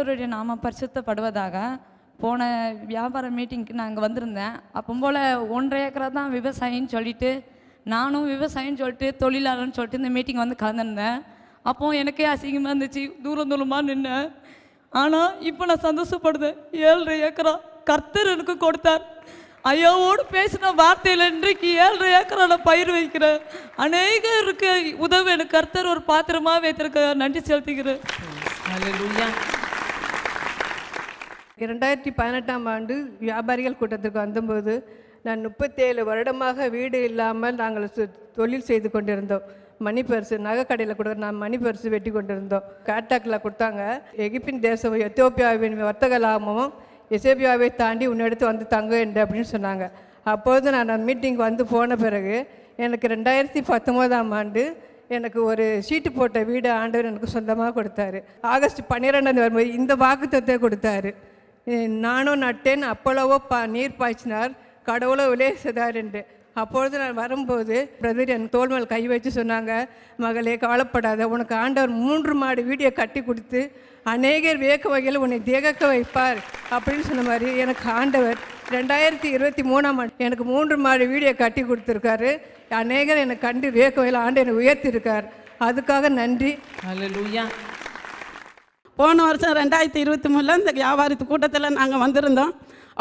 கர்த்தருடைய நாம பரிசுத்தப்படுவதாக. போன வியாபார மீட்டிங்க்கு நான் அங்கே வந்திருந்தேன். அப்போ போல் 1.5 ஏக்கரா தான் விவசாயின்னு சொல்லிட்டு, நானும் விவசாயின்னு சொல்லிட்டு தொழிலாளர்னு சொல்லிட்டு இந்த மீட்டிங் வந்து கலந்துருந்தேன். அப்போது எனக்கே அசிங்கமாக இருந்துச்சு, தூரமாக நின்னேன். ஆனால் இப்போ நான் சந்தோஷப்படுதேன். 7.5 ஏக்கரா கர்த்தர் எனக்கு கொடுத்தார். ஐயாவோடு பேசின வார்த்தையில் இன்றைக்கு 7.5 ஏக்கரா நான் பயிர் வைக்கிறேன். அநேகருக்கு உதவி எனக்கு கர்த்தர் ஒரு பாத்திரமாக வைத்திருக்க நன்றி செலுத்துகிறேன். 2018ஆம் ஆண்டு வியாபாரிகள் கூட்டத்திற்கு வந்தபோது நான் 37 வருடமாக வீடு இல்லாமல் நாங்கள் தொழில் செய்து கொண்டிருந்தோம். மணி பர்ஸு நகை கடையில் கூட நான் மணி பர்ஸு வெட்டி கொண்டிருந்தோம். காட்டாக்கில் கொடுத்தாங்க. எகிப்தின் தேசம் எத்தியோப்பியாவின் வர்த்தக லாபமும் எசேபியாவை தாண்டி உன்னெடுத்து வந்து தங்க என்று அப்படின்னு சொன்னாங்க. அப்போது நான் மீட்டிங் வந்து போன பிறகு எனக்கு 2019ஆம் ஆண்டு எனக்கு ஒரு சீட்டு போட்ட வீடு ஆண்டவர் எனக்கு சொந்தமாக கொடுத்தாரு. ஆகஸ்ட் 12 வரும்போது இந்த வாக்குத்தத்தை கொடுத்தாரு. நானும் நட்டேன், அப்பளவோ நீர் பாய்ச்சினார், கடவுளோ விளையாதார் என்று. அப்பொழுது நான் வரும்போது பிரதர் என் தோள் மேல் கை வச்சு சொன்னாங்க, மகளே கவலைப்படாத, உனக்கு ஆண்டவர் 3 மாடி வீடியோ கட்டி கொடுத்து அநேகர் வியக்க வகையில் உன்னை திகக்க வைப்பார் அப்படின்னு சொன்ன மாதிரி எனக்கு ஆண்டவர் 2023ஆம் ஆண்டு எனக்கு 3 மாடி வீடியோ கட்டி கொடுத்துருக்காரு. அநேகர் என்னை கண்டு வியக்க வகையில் ஆண்டு என்னை உயர்த்திருக்கார். அதுக்காக நன்றி. அல்லேலூயா. போன வருஷம் 2023 இந்த வியாபாரத்து கூட்டத்தில் நாங்கள் வந்திருந்தோம்.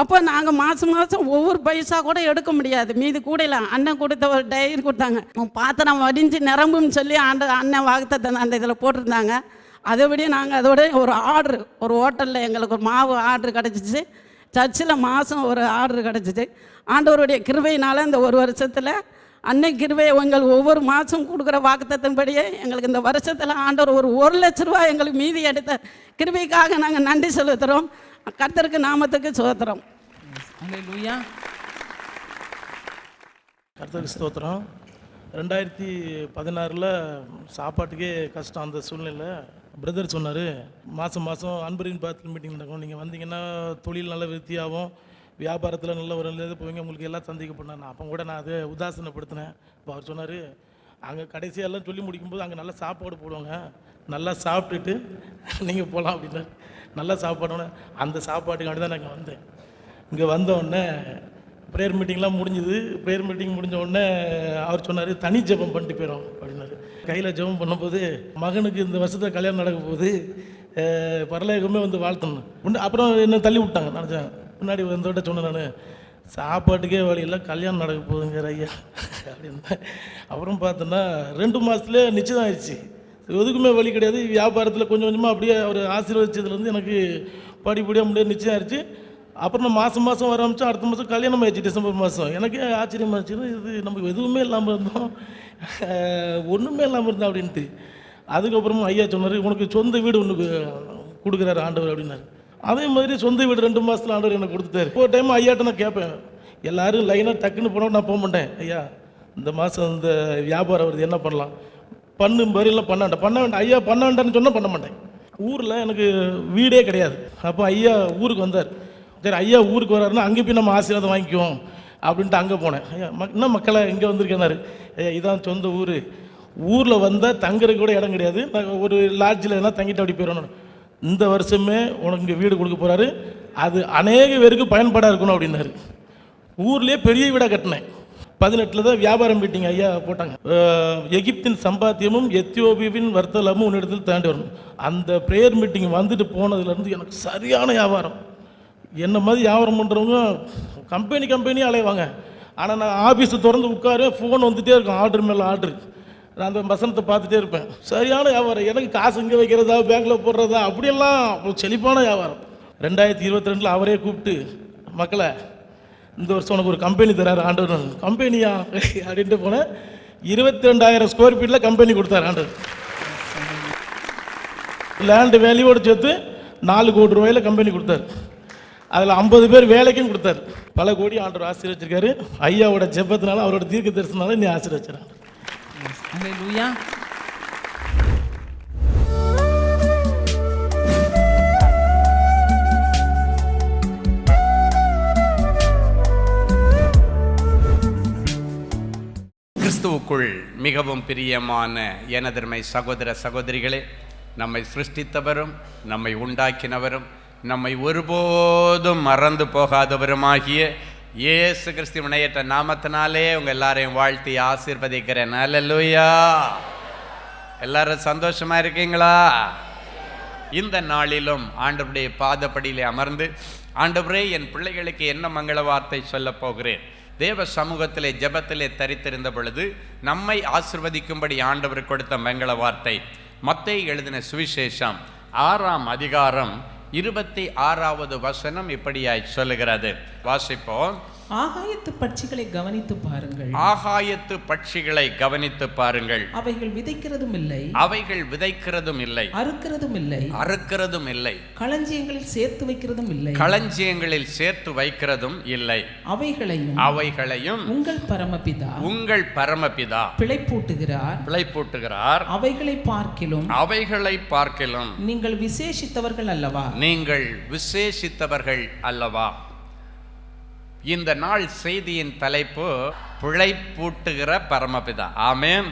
அப்போ நாங்கள் மாதம் ஒவ்வொரு பைசா கூட எடுக்க முடியாது, மீது கூடையில் அண்ணன் கொடுத்த ஒரு டைரி கொடுத்தாங்க. பாத்திரம் வடிஞ்சு நிரம்புன்னு சொல்லி அண்ணன் வாக்குத்தத்தை அந்த இதில் போட்டிருந்தாங்க. அதைபடி நாங்கள் அதோட ஒரு ஆர்டரு, ஒரு ஹோட்டலில் எங்களுக்கு ஒரு மாவு ஆர்டரு கிடச்சிச்சு. சர்ச்சில் மாதம் ஒரு ஆர்டரு கிடச்சிச்சு. ஆண்டவருடைய கிருபையினால் இந்த ஒரு வருஷத்தில் அன்னை கிருபையை எங்களுக்கு ஒவ்வொரு மாதம் கொடுக்குற வாக்குத்தத்தின்படியே எங்களுக்கு இந்த வருஷத்தில் ஆண்டவர் ஒரு 1 லட்ச ரூபா எங்களுக்கு மீதி எடுத்த கிருபைக்காக நாங்கள் நன்றி செலுத்துகிறோம். கர்த்தருக்கு நாமத்துக்கு ஸ்தோத்திரம். அல்லேலூயா. கர்த்தருக்கு ஸ்தோத்திரம். 2016 சாப்பாட்டுக்கே கஷ்டம். அந்த சூழ்நிலை பிரதர் சொன்னார், மாதம் அன்பரின் பாத்தில் மீட்டிங் நடக்கும், நீங்கள் வந்தீங்கன்னா தொழில் நல்ல விருத்தியாகும், வியாபாரத்தில் நல்ல ஒரு இது போவீங்க, உங்களுக்கு எல்லாம் சந்திக்கப்பட்டாங்க. அப்போ கூட நான் அதை உதாசனப்படுத்தினேன். இப்போ அவர் சொன்னார், அங்கே கடைசியெல்லாம் சொல்லி முடிக்கும்போது அங்கே நல்லா சாப்பாடு போடுவாங்க, நல்லா சாப்பிட்டுட்டு நீங்கள் போகலாம் அப்படின்னாரு. நல்லா சாப்பாடு, அந்த சாப்பாட்டுக்காண்டி தான் நான் வந்தேன். இங்கே வந்தோடனே ப்ரேயர் மீட்டிங்லாம் முடிஞ்சுது. ப்ரேயர் மீட்டிங் முடிஞ்ச உடனே அவர் சொன்னார், தனி ஜெபம் பண்ணிட்டு போயிடும் அப்படின்னாரு. கையில் ஜெபம் பண்ணும்போது மகனுக்கு இந்த வருஷத்தில் கல்யாணம் நடக்க போகுது, பரலோகமே வந்து வாழ்த்தணும். அப்புறம் என்ன தள்ளி விட்டாங்க. நினச்சேன் முன்னாடி வந்தோட சொன்னேன், நான் சாப்பாட்டுக்கே வழியில் கல்யாணம் நடக்க போகுதுங்கிற ஐயா அப்படின்னு. அப்புறம் பார்த்தோன்னா 2 மாதத்துலேயே நிச்சயம் ஆயிடுச்சு. எதுக்குமே வழி கிடையாது. வியாபாரத்தில் கொஞ்சம் கொஞ்சமாக அப்படியே அவர் ஆசீர்வதிச்சதுலேருந்து எனக்கு படிப்படியாக முடியாது நிச்சயம் ஆயிடுச்சு. அப்புறம் நான் மாதம் வர ஆரம்பித்தோம். அடுத்த மாதம் கல்யாணம் ஆயிடுச்சு, டிசம்பர் மாதம். எனக்கே ஆச்சரியமாக இருந்துச்சு, இது நம்ம எதுவுமே இல்லாமல் இருந்தோம், ஒன்றுமே இல்லாமல் இருந்தோம் அப்படின்ட்டு. அதுக்கப்புறமா ஐயா சொன்னார், உனக்கு சொந்த வீடு ஒன்று கொடுக்குறாரு ஆண்டவர் அப்படின்னாரு. அதே மாதிரி சொந்த வீடு 2 மாதத்தில் ஆண்டவர் எனக்கு கொடுத்துட்டாரு. ஒரு டைம் ஐயாட்ட நான் கேட்பேன், எல்லோரும் லைனாக டக்குன்னு போனோம், நான் போக மாட்டேன். ஐயா இந்த மாதம் இந்த வியாபாரம் வருது, என்ன பண்ணலாம், பண்ணும் வரையிலாம் பண்ண வேண்டாம் ஐயா, பண்ண வேண்டாம்னு சொன்னால் பண்ண மாட்டேன். ஊரில் எனக்கு வீடே கிடையாது. அப்போ ஐயா ஊருக்கு வந்தார். சரி ஐயா ஊருக்கு வர்றாருன்னா அங்கே போய் நம்ம ஆசீர்வாதம் வாங்கிக்குவோம் அப்படின்ட்டு அங்கே போனேன். ஐயா என்ன மக்களை இங்கே வந்திருக்கேனாரு. ஐயா இதான் சொந்த ஊர், ஊரில் வந்தால் தங்குறதுக்கு கூட இடம் கிடையாது, நான் ஒரு லாட்ஜில் எதனா தங்கிட்டு அப்படி போயிடணும். இந்த வருஷமே உனக்கு இங்கே வீடு கொடுக்க போகிறாரு, அது அநேக பேருக்கு பயன்பாடாக இருக்கணும் அப்படின்னாரு. ஊர்லேயே பெரிய வீடாக கட்டினேன். 18 தான் வியாபாரம் மீட்டிங் ஐயா போட்டாங்க. எகிப்தின் சம்பாத்தியமும் எத்தியோப்பியாவின் வர்த்தகமும் உன்னிடத்தில் தாண்டி வரணும். அந்த ப்ரேயர் மீட்டிங் வந்துட்டு போனதுலேருந்து எனக்கு சரியான வியாபாரம். என்ன மாதிரி வியாபாரம் பண்ணுறவங்க கம்பெனியாக அலைவாங்க. ஆனால் நான் ஆஃபீஸை திறந்து உட்காரு, ஃபோன் வந்துகிட்டே இருக்கும், ஆர்டர் மேலே ஆர்டரு. நான் அந்த வசனத்தை பார்த்துட்டே இருப்பேன். சரியான வியாபாரம். எனக்கு காசு இங்கே வைக்கிறதா பேங்க்கில் போடுறதா அப்படியெல்லாம் செழிப்பான வியாபாரம். 2022 அவரே கூப்பிட்டு, மக்களை இந்த வருஷம் உனக்கு ஒரு கம்பெனி தராரு ஆண்டவர். கம்பெனியா அப்படின்ட்டு போனேன். 22,000 ஸ்கொயர் ஃபீட்டில் கம்பெனி கொடுத்தாரு ஆண்டவர். லேண்டு வேல்யூவோடு சேர்த்து 4 கோடி ரூபாயில் கம்பெனி கொடுத்தாரு. அதில் 50 பேர் வேலைக்கும் கொடுத்தாரு. பல கோடி ஆண்டவர் ஆசீர்வச்சிருக்காரு. ஐயாவோட ஜெபத்தினால, அவரோட தீர்க்க தரிசனால நீ ஆசீர்வச்சிருக்காரு. அல்லேலூயா. கிறிஸ்துவுக்குள் மிகவும் பிரியமான எனதருமை சகோதர சகோதரிகளே, நம்மை சிருஷ்டித்தவரும் நம்மை உண்டாக்கினவரும் நம்மை ஒருபோதும் மறந்து போகாதவருமாகிய இயேசு கிறிஸ்து இணையற்ற நாமத்தினாலே உங்கள் எல்லாரையும் வாழ்த்தி ஆசீர்வதிக்கிறேன். அல்லேலூயா. எல்லாரும் சந்தோஷமா இருக்கீங்களா? இந்த நாளிலும் ஆண்டவருடைய பாதப்படியிலே அமர்ந்து, ஆண்டவரே என் பிள்ளைகளுக்கு என்ன மங்கள வார்த்தை சொல்ல போகிறேன். தேவ சமூகத்திலே ஜெபத்திலே தரித்திருந்த பொழுது நம்மை ஆசீர்வதிக்கும்படி ஆண்டவர் கொடுத்த மங்கள வார்த்தை மத்தேயு எழுதின சுவிசேஷம் 6ஆம் அதிகாரம் 26வது வசனம் இப்படியாய் சொல்லுகிறது. வாசிப்போம். ஆகாயத்து பட்சிகளை கவனித்து பாருங்கள். ஆகாயத்து பட்சிகளை கவனித்து பாருங்கள். அவைகள் விதைக்கிறதும் இல்லை, அவைகள் விதைக்கிறதும் இல்லை, அறுக்கிறதும் இல்லை, அறுக்கிறதும் இல்லை, களஞ்சியங்களில் சேர்த்து வைக்கிறதும் இல்லை, களஞ்சியங்களில் சேர்த்து வைக்கிறதும் இல்லை. அவைகளையும் உங்கள் பரமபிதா பிழைப்பூட்டுகிறார். அவைகளை பார்க்கிலும் நீங்கள் விசேஷித்தவர்கள் அல்லவா. இந்த நாள் செய்தியின் தலைப்பு பிழைப்பூட்டுகிற பரமபிதா. ஆமென்.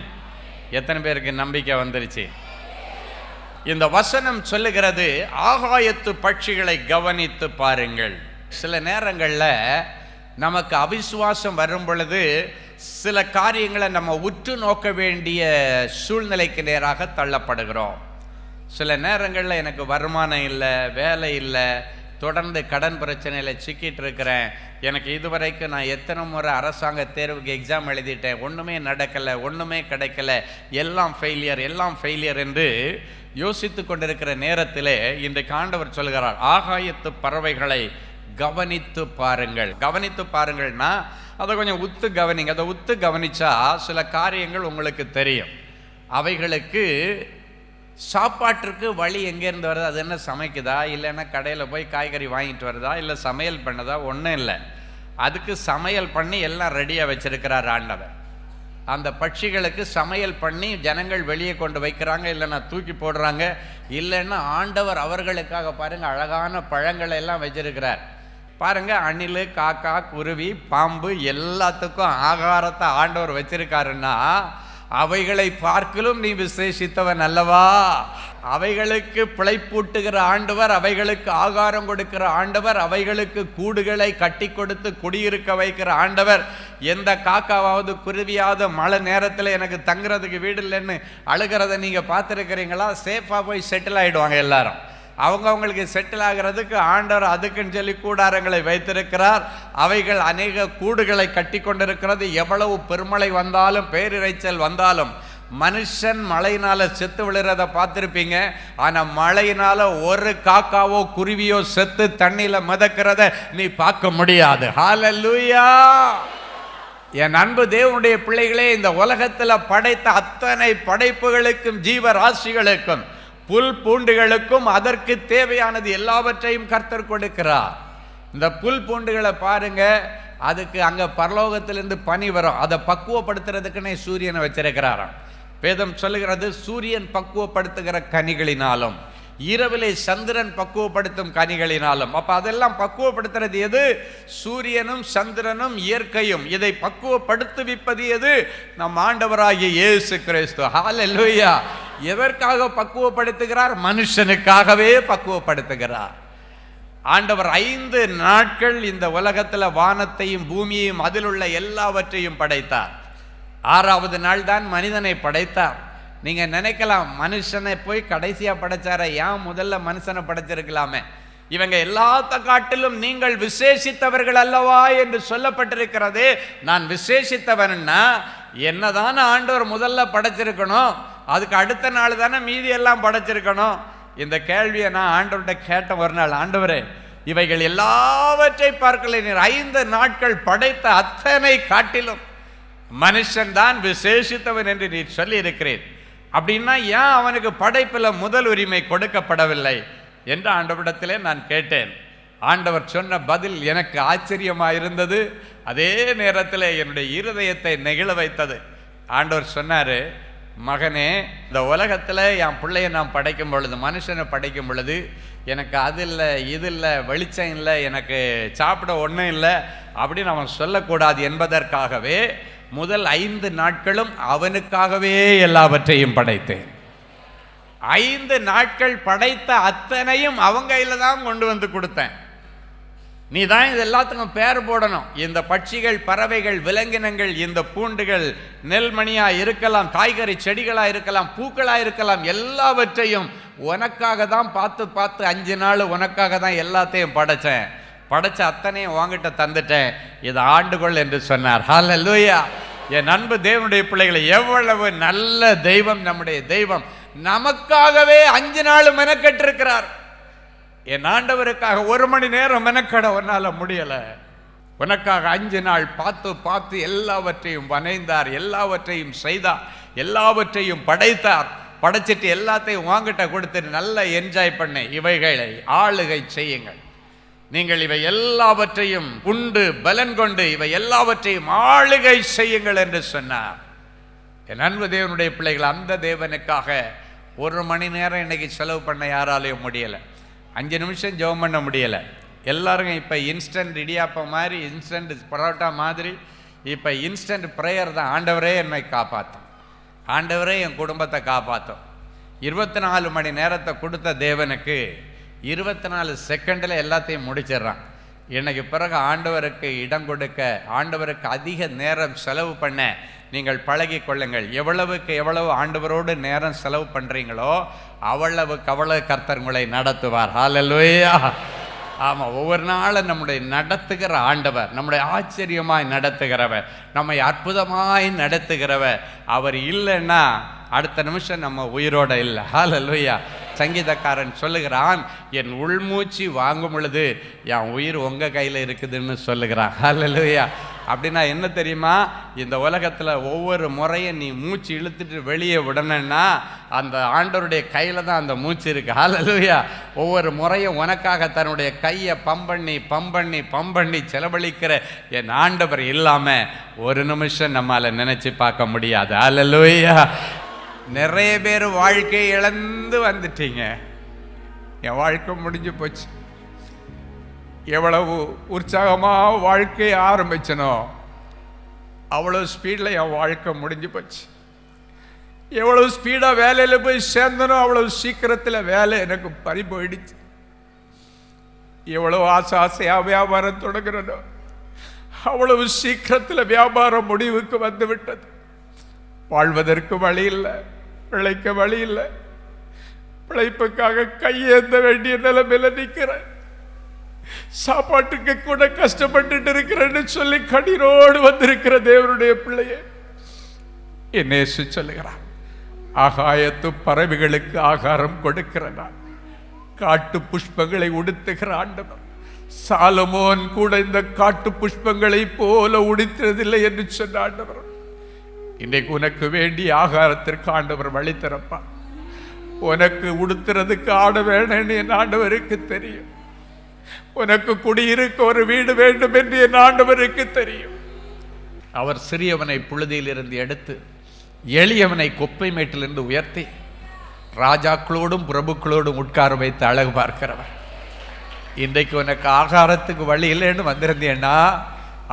எத்தனை பேருக்கு நம்பிக்கை வந்துருச்சு? இந்த வசனம் சொல்லுகிறது, ஆகாயத்து பட்சிகளை கவனித்து பாருங்கள். சில நேரங்களில் நமக்கு அவிசுவாசம் வரும் பொழுது சில காரியங்களை நம்ம உற்று நோக்க வேண்டிய சூழ்நிலைக்கு நேராக தள்ளப்படுகிறோம். சில நேரங்களில் எனக்கு வருமானம் இல்லை, வேலை இல்லை, தொடர்ந்து கடன் பிரச்சனையில் சிக்கிட்டு இருக்கிறேன், எனக்கு இதுவரைக்கும் நான் எத்தனை முறை அரசாங்க தேர்வுக்கு எக்ஸாம் எழுதிட்டேன், ஒன்றுமே நடக்கலை, ஒன்றுமே கிடைக்கல, எல்லாம் ஃபெயிலியர் என்று யோசித்து கொண்டிருக்கிற நேரத்திலே இன்றைக்கு ஆண்டவர் சொல்கிறார், ஆகாயத்து பறவைகளை கவனித்து பாருங்கள்னா அதை கொஞ்சம் உத்து கவனிங்க. அதை உத்து கவனிச்சா சில காரியங்கள் உங்களுக்கு தெரியும். அவைகளுக்கு சாப்பாட்டிற்கு வழி எங்கேருந்து வருது? அது என்ன சமைக்குதா, இல்லைன்னா கடையில் போய் காய்கறி வாங்கிட்டு வருதா, இல்லை சமையல் பண்ணதா? ஒன்றும் இல்லை. அதுக்கு சமையல் பண்ணி எல்லாம் ரெடியாக வச்சிருக்கிறார் ஆண்டவர். அந்த பட்சிகளுக்கு சமையல் பண்ணி ஜனங்கள் வெளியே கொண்டு வைக்கிறாங்க, இல்லைன்னா தூக்கி போடுறாங்க, இல்லைன்னா ஆண்டவர் அவர்களுக்காக பாருங்கள் அழகான பழங்களை எல்லாம் வச்சிருக்கிறார். பாருங்கள், அணில், காக்கா, குருவி, பாம்பு எல்லாத்துக்கும் ஆகாரத்தை ஆண்டவர் வச்சிருக்காருன்னா அவைகளை பார்க்கலும் நீ விசேஷித்தவன் அல்லவா. அவைகளுக்கு பிழைப்பூட்டுகிற ஆண்டவர், அவைகளுக்கு ஆகாரம் கொடுக்கிற ஆண்டவர், அவைகளுக்கு கூடுகளை கட்டி கொடுத்து குடியிருக்க வைக்கிற ஆண்டவர். எந்த காக்காவது குருவியாவது மழை நேரத்தில் எனக்கு தங்குறதுக்கு வீடு இல்லைன்னு அழுகிறத நீங்கள் பார்த்துருக்கிறீங்களா? சேஃபாக போய் செட்டில் ஆகிடுவாங்க எல்லாரும். அவங்களுக்கு செட்டில் ஆகிறதுக்கு ஆண்டவர் அதுக்குன்னு சொல்லி கூடாரங்களை வைத்திருக்கிறார். அவைகள் அநேக கூடுகளை கட்டி கொண்டிருக்கிறது. எவ்வளவு பெருமழை வந்தாலும் பேரிரைச்சல் வந்தாலும் மனுஷன் மழையினால செத்து விழுறத பார்த்துருப்பீங்க. ஆனால் மழையினால ஒரு காக்காவோ குருவியோ செத்து தண்ணியில் மிதக்கிறத நீ பார்க்க முடியாது. ஹல்லேலூயா. என் அன்பு தேவனுடைய பிள்ளைகளே, இந்த உலகத்தில் படைத்த அத்தனை படைப்புகளுக்கும் ஜீவராசிகளுக்கும் புல் பூண்டுகளுக்கும் அதற்கு தேவையானது எல்லாவற்றையும் கர்த்தர் கொடுக்கிறார். இந்த புல் பூண்டுகளை பாருங்க, அதுக்கு அங்கே பரலோகத்திலிருந்து பனி வரும், அதை பக்குவப்படுத்துறதுக்குன்னே சூரியனை வச்சிருக்கிறாராம். வேதம் சொல்லுகிறது, சூரியன் பக்குவப்படுத்துகிற கனிகளினாலும் இரவிலே சந்திரன் பக்குவப்படுத்தும் கனிகளினாலும். அப்போ அதெல்லாம் பக்குவப்படுத்துறது எது? சூரியனும் சந்திரனும் இயற்கையும். இதை பக்குவப்படுத்துவிப்பது எது? நம் ஆண்டவராகிய இயேசு கிறிஸ்து. ஹல்லேலூயா. எதற்காக பக்குவப்படுத்துகிறார்? மனுஷனுக்காகவே பக்குவப்படுத்துகிறார். ஆண்டவர் 5 நாட்கள் இந்த உலகத்தில் வானத்தையும் பூமியையும் அதில் உள்ள எல்லாவற்றையும் படைத்தார். 6வது நாள் தான் மனிதனை படைத்தார். நீங்க நினைக்கலாம், மனுஷனை போய் கடைசியா படைச்சார, ஏன் முதல்ல மனுஷனை படைச்சிருக்கலாமே? இவங்க எல்லாத்த காட்டிலும் நீங்கள் விசேஷித்தவர்கள் அல்லவா என்று சொல்லப்பட்டிருக்கிறது. நான் விசேஷித்தவன்னா என்னதான ஆண்டவர் முதல்ல படைச்சிருக்கணும், அதுக்கு அடுத்த நாள் தானே மீதி எல்லாம் படைச்சிருக்கணும். இந்த கேள்வியை நான் ஆண்டவர்கிட்ட கேட்ட ஒரு நாள், ஆண்டவரே இவைகள் எல்லாவற்றை பார்க்கல, நீர் 5 நாட்கள் படைத்த அத்தனை காட்டிலும் மனுஷன் தான் விசேஷித்தவன் என்று நீர் சொல்லி இருக்கிறேன். அப்படின்னா ஏன் அவனுக்கு படைப்பில் முதல் உரிமை கொடுக்கப்படவில்லை என்று ஆண்டவரிடத்திலே நான் கேட்டேன். ஆண்டவர் சொன்ன பதில் எனக்கு ஆச்சரியமாக இருந்தது, அதே நேரத்தில் என்னுடைய இருதயத்தை நெகிழ வைத்தது. ஆண்டவர் சொன்னார், மகனே, இந்த உலகத்தில் என் பிள்ளைய நான் படைக்கும் பொழுது, மனுஷனை படைக்கும் பொழுது எனக்கு அது இல்லை, இது இல்லை, வெளிச்சம் இல்லை, எனக்கு சாப்பிட ஒன்றும் இல்லை அப்படின்னு அவன் சொல்லக்கூடாது என்பதற்காகவே முதல் 5 நாட்களும் அவனுக்காகவே எல்லாவற்றையும் படைத்தேன். 5 நாட்கள் படைத்த அத்தனையும் அவங்க கையில் தான் கொண்டு வந்து கொடுத்தேன். நீ தான் இது எல்லாத்துக்கும் பேர் போடணும். இந்த பட்சிகள், பறவைகள், விலங்கினங்கள், இந்த பூண்டுகள், நெல்மணியாக இருக்கலாம், காய்கறி செடிகளாக இருக்கலாம், பூக்களாக இருக்கலாம், எல்லாவற்றையும் உனக்காக தான் பார்த்து 5 நாள் உனக்காக தான் எல்லாத்தையும் படைத்தேன். படைச்ச அத்தனையும் வாங்கிட்ட தந்துட்டேன், இதை ஆண்டுகொள் என்று சொன்னார். ஹல்லேலூயா. என் அன்பு தேவனுடைய பிள்ளைகளை, எவ்வளவு நல்ல தெய்வம் நம்முடைய தெய்வம். நமக்காகவே 5 நாள் மெனக்கெட்டிருக்கிறார். என் ஆண்டவருக்காக 1 மணி நேரம் மெனக்கட உன்னால முடியல. உனக்காக 5 நாள் பார்த்து எல்லாவற்றையும் வனைந்தார், எல்லாவற்றையும் செய்தார், எல்லாவற்றையும் படைத்தார். படைச்சிட்டு எல்லாத்தையும் வாங்கிட்ட கொடுத்துட்டு நல்லா என்ஜாய் பண்ண. இவைகளை ஆளுகை செய்யுங்கள். நீங்கள் இவை எல்லாவற்றையும் உண்டு பலன் கொண்டு இவை எல்லாவற்றையும் ஆளுகை செய்யுங்கள் என்று சொன்னார். என் அன்பு தேவனுடைய பிள்ளைகள், அந்த தேவனுக்காக 1 மணி நேரம் இன்னைக்கு செலவு பண்ண யாராலையும் முடியலை. 5 நிமிஷம் ஜெபம் பண்ண முடியலை. எல்லாரும் இப்போ இன்ஸ்டன்ட் இடியாப்பம் மாதிரி, இன்ஸ்டன்ட் பரோட்டா மாதிரி, இப்போ இன்ஸ்டன்ட் ப்ரேயர் தான். ஆண்டவரே என்னை காப்பாற்றும், ஆண்டவரே என் குடும்பத்தை காப்பாற்றும். 24 மணி நேரத்தை கொடுத்த தேவனுக்கு 24 செகண்டில் எல்லாத்தையும் முடிச்சிடுறான். இன்னைக்கு பிறகு ஆண்டவருக்கு இடம் கொடுக்க, ஆண்டவருக்கு அதிக நேரம் செலவு பண்ண நீங்கள் பழகி கொள்ளுங்கள். எவ்வளவுக்கு எவ்வளவு ஆண்டவரோடு நேரம் செலவு பண்ணுறீங்களோ அவ்வளவு கர்த்தர் உங்களை நடத்துவார். ஹல்லேலூயா. ஆமாம், ஒவ்வொரு நாளும் நம்முடைய நடத்துகிற ஆண்டவர், நம்முடைய ஆச்சரியமாய் நடத்துகிறவர், நம்மை அற்புதமாய் நடத்துகிறவர். அவர் இல்லைன்னா அடுத்த நிமிஷம் நம்ம உயிரோட இல்லை. ஹல்லேலூயா. சங்கீதக்காரன் சொல்லுகிறான், என் உள்மூச்சு வாங்கும் பொழுது என் உயிர் உங்கள் கையில் இருக்குதுன்னு சொல்லுகிறான். ஹல்லேலூயா. அப்படின்னா என்ன தெரியுமா? இந்த உலகத்தில் ஒவ்வொரு முறையும் நீ மூச்சு இழுத்துட்டு வெளியே விடணுன்னா அந்த ஆண்டவருடைய கையில் தான் அந்த மூச்சு இருக்கு. ஹல்லேலூயா. ஒவ்வொரு முறையும் உனக்காக தன்னுடைய கையை பம்பண்ணி செலவழிக்கிற என் ஆண்டவர் இல்லாமல் ஒரு நிமிஷம் நம்மால் நினைச்சு பார்க்க முடியாது. ஹல்லேலூயா. நிறைய பேர் வாழ்க்கையை இழந்து வந்துட்டீங்க. என் வாழ்க்கை முடிஞ்சு போச்சு. எவ்வளவு உற்சாகமாக வாழ்க்கையை ஆரம்பிச்சனோ அவ்வளோ ஸ்பீடில் என் வாழ்க்கை முடிஞ்சு போச்சு. எவ்வளவு ஸ்பீடாக வேலையில் போய் சேர்ந்தனோ அவ்வளவு சீக்கிரத்தில் வேலை எனக்கு பறி போயிடுச்சு. எவ்வளவு ஆசையாக வியாபாரம் தொடங்குறனோ அவ்வளவு சீக்கிரத்தில் வியாபாரம் முடிவுக்கு வந்து விட்டது. வாழ்வதற்கு வழி இல்லை, பிழைக்க வழி இல்லை. பிழைப்புக்காக கையேந்த வேண்டிய நிலைமையில நிற்கிறேன். சாப்பாட்டுக்கு கூட கஷ்டப்பட்டு இருக்கிறேன்னு சொல்லி கண்ணீரோடு வந்திருக்கிற தேவனுடைய பிள்ளையே, என் இயேசு சொல்லுகிறார், ஆகாயத்து பறவைகளுக்கு ஆகாரம் கொடுக்கிற நான், காட்டு புஷ்பங்களை உடுத்துகிற ஆண்டவர். சாலமோன் கூட இந்த காட்டு புஷ்பங்களை போல உடுத்துறதில்லை என்று சொன்ன ஆண்டவர். இன்றைக்கு உனக்கு வேண்டிய ஆகாரத்திற்கு ஆண்டவர் வழி திறப்பார். உனக்கு உடுத்துறதுக்கு ஆட வேணும்னு என் ஆண்டவருக்கு தெரியும். உனக்கு குடியிருக்க ஒரு வீடு வேண்டும் என்று என் ஆண்டவருக்கு தெரியும். அவர் சிறியவனை புழுதியிலிருந்து எடுத்து எளியவனை குப்பை மேட்டிலிருந்து உயர்த்தி ராஜாக்களோடும் பிரபுக்களோடும் உட்கார வைத்து அழகு பார்க்கிறவர். இன்றைக்கு உனக்கு ஆகாரத்துக்கு வழி இல்லைன்னு வந்திருந்தேன்னா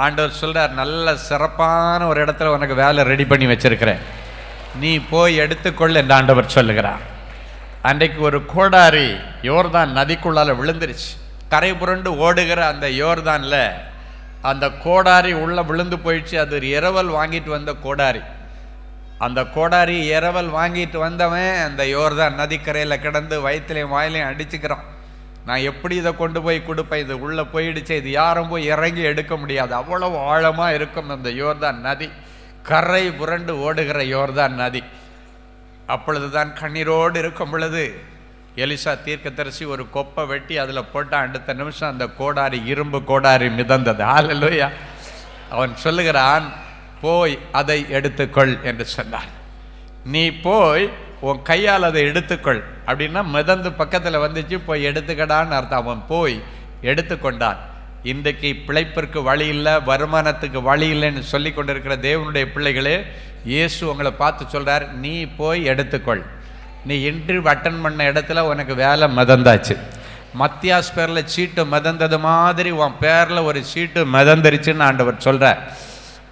ஆண்டவர் சொல்றார், நல்ல சிறப்பான ஒரு இடத்துல உனக்கு வேலை ரெடி பண்ணி வச்சிருக்கிறேன், நீ போய் எடுத்துக்கொள் என்று ஆண்டவர் சொல்லுகிறார். அன்றைக்கு ஒரு கோடாரி யோர்தான் நதிக்குள்ளால விழுந்துருச்சு. கரை புரண்டு ஓடுகிற அந்த யோர்தான்ல அந்த கோடாரி உள்ள விழுந்து போயிடுச்சு. அது ஒரு இரவல் வாங்கிட்டு வந்த கோடாரி. அந்த கோடாரி இரவல் வாங்கிட்டு வந்தவன் அந்த யோர்தான் நதிக்கரையில் கிடந்து வயிற்றுலையும் வாயிலையும் அடிச்சுக்கிறான். நான் எப்படி இதை கொண்டு போய் கொடுப்பேன், இது உள்ளே போயிடுச்சு, இது யாரும் போய் இறங்கி எடுக்க முடியாது, அவ்வளவு ஆழமாக இருக்கும் அந்த யோர்தான் நதி, கரை புரண்டு ஓடுகிற யோர்தான் நதி. அப்பொழுதுதான் கண்ணீரோடு இருக்கும் பொழுது எலிசா தீர்க்கதரிசி ஒரு கொப்பை வெட்டி அதில் போட்டான். அடுத்த நிமிஷம் அந்த கோடாரி, இரும்பு கோடாரி மிதந்தது. ஹல்லேலூயா. அவன் சொல்லுகிறான், போய் அதை எடுத்துக்கொள் என்று சொன்னான். நீ போய் உன் கையால் அதை எடுத்துக்கொள் அப்படின்னா மிதந்து பக்கத்தில் வந்துச்சு, போய் எடுத்துக்கடான்னு அர்த்தம். அவன் போய் எடுத்துக்கொண்டான். இன்றைக்கு பிழைப்பிற்கு வழி இல்லை, வருமானத்துக்கு வழி இல்லைன்னு சொல்லி கொண்டிருக்கிற தேவனுடைய பிள்ளைகளே, இயேசு உங்களை பார்த்து சொல்கிறார், நீ போய் எடுத்துக்கொள். நீ இன்டர்வியூ அட்டன் பண்ண இடத்துல உனக்கு வேலை மிதந்தாச்சு. மத்தியாஸ் பேரில் சீட்டு மிதந்தது மாதிரி உன் பேரில் ஒரு சீட்டு மிதந்துருச்சுன்னு ஆண்டவர் சொல்கிறார்.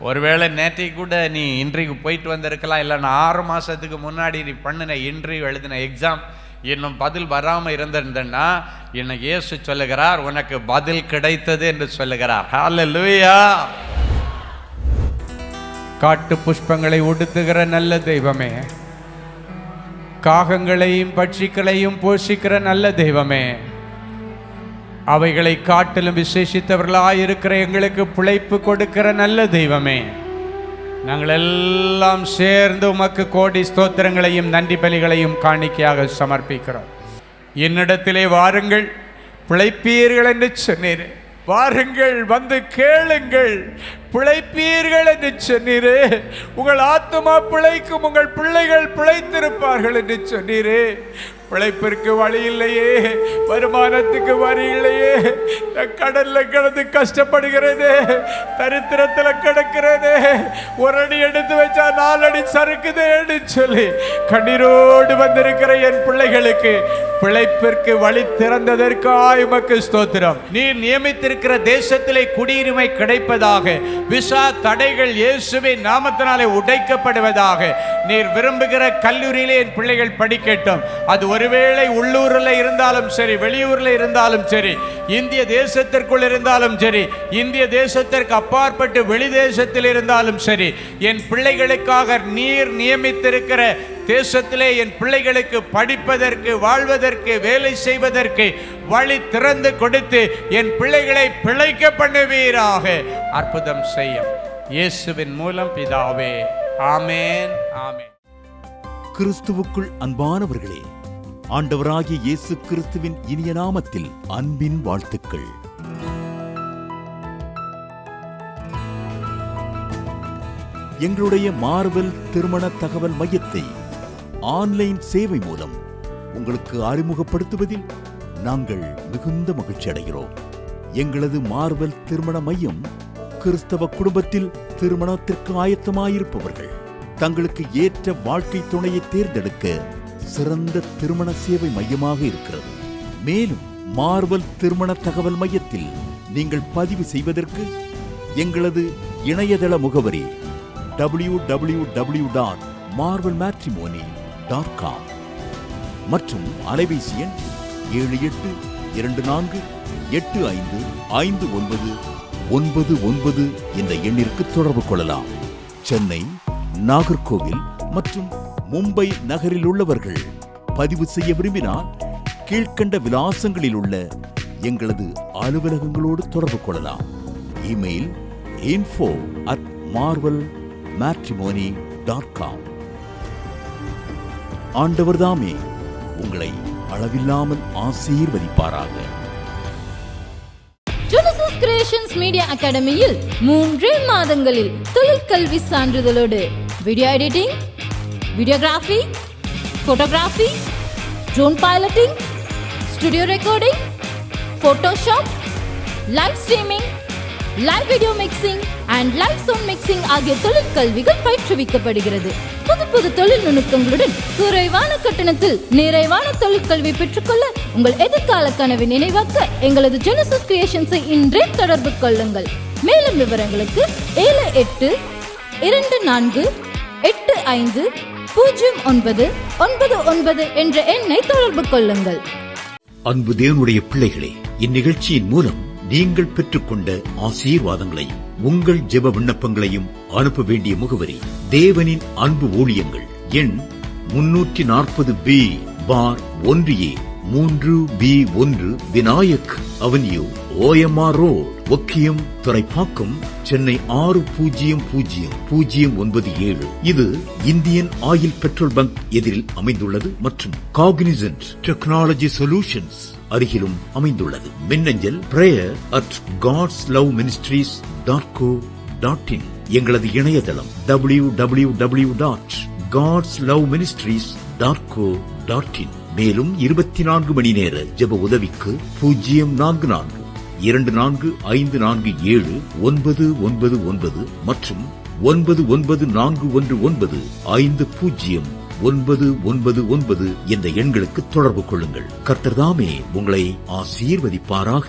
ஒருவேளை நேற்றைக்கு கூட நீ இன்றைக்கு போயிட்டு வந்திருக்கலாம், இல்லைன்னா 6 மாதத்துக்கு முன்னாடி நீ பண்ணின இன்டர்வியூ எழுதின எக்ஸாம் இன்னும் பதில் வராமல் இருந்திருந்தன்னா இன்னைக்கு இயேசு சொல்லுகிறார் உனக்கு பதில் கிடைத்தது என்று சொல்லுகிறார். ஹல்லேலூயா. காட்டு புஷ்பங்களை உடுத்துகிற நல்ல தெய்வமே, காகங்களையும் பட்சிகளையும் போஷிக்கிற நல்ல தெய்வமே, அவைகளை காட்டிலும் விசேஷித்தவர்களாய் இருக்கிற எங்களுக்கு பிழைப்பு கொடுக்கிற நல்ல தெய்வமே, நாங்கள் எல்லாம் சேர்ந்து உமக்கு கோடி ஸ்தோத்திரங்களையும் நன்றி பலிகளையும் காணிக்கையாக சமர்ப்பிக்கிறோம். என்னிடத்திலே வாருங்கள் பிழைப்பீர்கள் என்று சொன்னீரே, வாருங்கள் வந்து கேளுங்கள் பிழைப்பீர்கள் என்று சொன்னீரே, உங்கள் ஆத்துமா பிழைக்கும், உங்கள் பிள்ளைகள் பிழைத்திருப்பார்கள் என்று சொன்னீரே. பிழைப்பிற்கு வழி இல்லையே, வருமானத்துக்கு வழி இல்லையே, கடல்ல கிடந்து கஷ்டப்படுகிறதே, தரித்திரத்தில் கிடக்கிறதே, ஒரு அடி எடுத்து வச்சா 4 அடி சறுக்குதேன்னு சொல்லி கண்ணீரோடு வந்திருக்கிற என் பிள்ளைகளுக்கு பிழைப்பிற்கு வழி திறந்ததற்காய் உமக்கு ஸ்தோத்திரம். நீர் நியமித்திருக்கிற தேசத்திலே குடியுரிமை கிடைப்பதாக, விசா தடைகள் இயேசுவின் நாமத்தினாலே உடைக்கப்படுவதாக, நீர் விரும்புகிற கல்லூரியிலே என் பிள்ளைகள் படிக்கட்டும். அது ஒருவேளை உள்ளூரில் இருந்தாலும் சரி, வெளியூரில் இருந்தாலும் சரி, இந்திய தேசத்திற்குள் இருந்தாலும் சரி, இந்திய தேசத்திற்கு அப்பாற்பட்டு வெளி தேசத்தில் இருந்தாலும் சரி, என் பிள்ளைகளுக்காக நீர் நியமித்திருக்கிற தேசத்திலே என் பிள்ளைகளுக்கு படிப்பதற்கு, வாழ்வதற்கு, வேலை செய்வதற்கு வழி திறந்து கொடுத்து என் பிள்ளைகளை பிழைக்க பண்ணுவீராக. அற்புதம் செய்யும் இயேசுவின் மூலம் பிதாவே. ஆமென், ஆமென். கிறிஸ்துவுக்குள் அன்பானவர்களே, ஆண்டவராகிய இயேசு கிறிஸ்துவின் இனிய நாமத்தில் அன்பின் வாழ்த்துக்கள். எங்களுடைய மார்வெல் திருமண தகவல் மையத்தை ஆன்லைன் சேவை மூலம் உங்களுக்கு அறிமுகப்படுத்துவதில் நாங்கள் மிகுந்த மகிழ்ச்சி அடைகிறோம். எங்களது மார்வெல் திருமண மையம் கிறிஸ்தவ குடும்பத்தில் திருமணத்திற்கு ஆயத்தமாயிருப்பவர்கள் தங்களுக்கு ஏற்ற வாழ்க்கை துணையை தேர்ந்தெடுக்க சிறந்த திருமண சேவை மையமாக இருக்கிறது. மேலும் மார்வெல் திருமண தகவல் மையத்தில் நீங்கள் பதிவு செய்வதற்கு எங்களது இணையதள முகவரி www.marvelmatrimony.com மற்றும் அலைபேசி எண் 7824855999 என்ற எண்ணிற்கு தொடர்பு கொள்ளலாம். சென்னை, நாகர்கோவில் மற்றும் மும்பை நகரில் உள்ளவர்கள் பதிவு செய்ய விரும்பினால் கீழ்கண்ட விலாசங்களில் உள்ள எங்களது அலுவலகங்களோடு தொடர்பு கொள்ளலாம். Email info@marvelmatrimony.com. ஆண்டவர் தாமே உங்களை அளவில்லாமல் ஆசீர்வதிப்பாராக. ஜெனசிஸ் கிரியேஷன்ஸ் மீடியா அகாடமியில் 3 மாதங்களில் தொழிற்கல்வி சான்றிதழோடு video editing, videography, photography, drone piloting, studio recording, Photoshop, live streaming, live video mixing and live sound mixing ஆகிய தொழிற்கல்விகள் பயிற்றுவிக்கப்படுகிறது. புது தொழில் நுணுக்கங்களுடன் குறைவான கட்டணத்தில் நிறைவான தொழிற்கல்வி பெற்றுக்கொள்ள உங்கள் எதிர்கால கனவை நினைவாக்க எங்களது ஜெனசிஸ் கிரியேஷன்ஸை இன்றே தொடர்பு கொள்ளுங்கள். மேலும் விவரங்களுக்கு 7824850999 என்ற எண்ணை தொடர்பு கொள்ளுங்கள். அன்பு தேவனுடைய பிள்ளைகளே, இந்நிகழ்ச்சியின் மூலம் நீங்கள் பெற்றுக்கொண்ட ஆசீர்வாதங்களையும் உங்கள் ஜெப விண்ணப்பங்களையும் அனுப்ப வேண்டிய முகவரி தேவனின் அன்பு ஊழியங்கள், எண் 340B/1A 3B1 Vinayak avenue, OMR road, Okkiyam, Thoraipakkam, Chennai 600097. இது இந்தியன் ஆயில் பெட்ரோல் பங்க் எதிரில் அமைந்துள்ளது மற்றும் காக்னிசன்ட் டெக்னாலஜி சொல்யூஷன்ஸ் அருகிலும் அமைந்துள்ளது. மின்னஞ்சல் prayer@godsloveministries.co.in. எங்களது இணையதளம் www.godsloveministries.co.in. மேலும் 24 மணி நேர ஜெப உதவிக்கு 0444544799 மற்றும் 9941950999 என்ற எண்களுக்கு தொடர்பு கொள்ளுங்கள். கர்த்தர் தாமே உங்களை ஆசீர்வதிப்பாராக.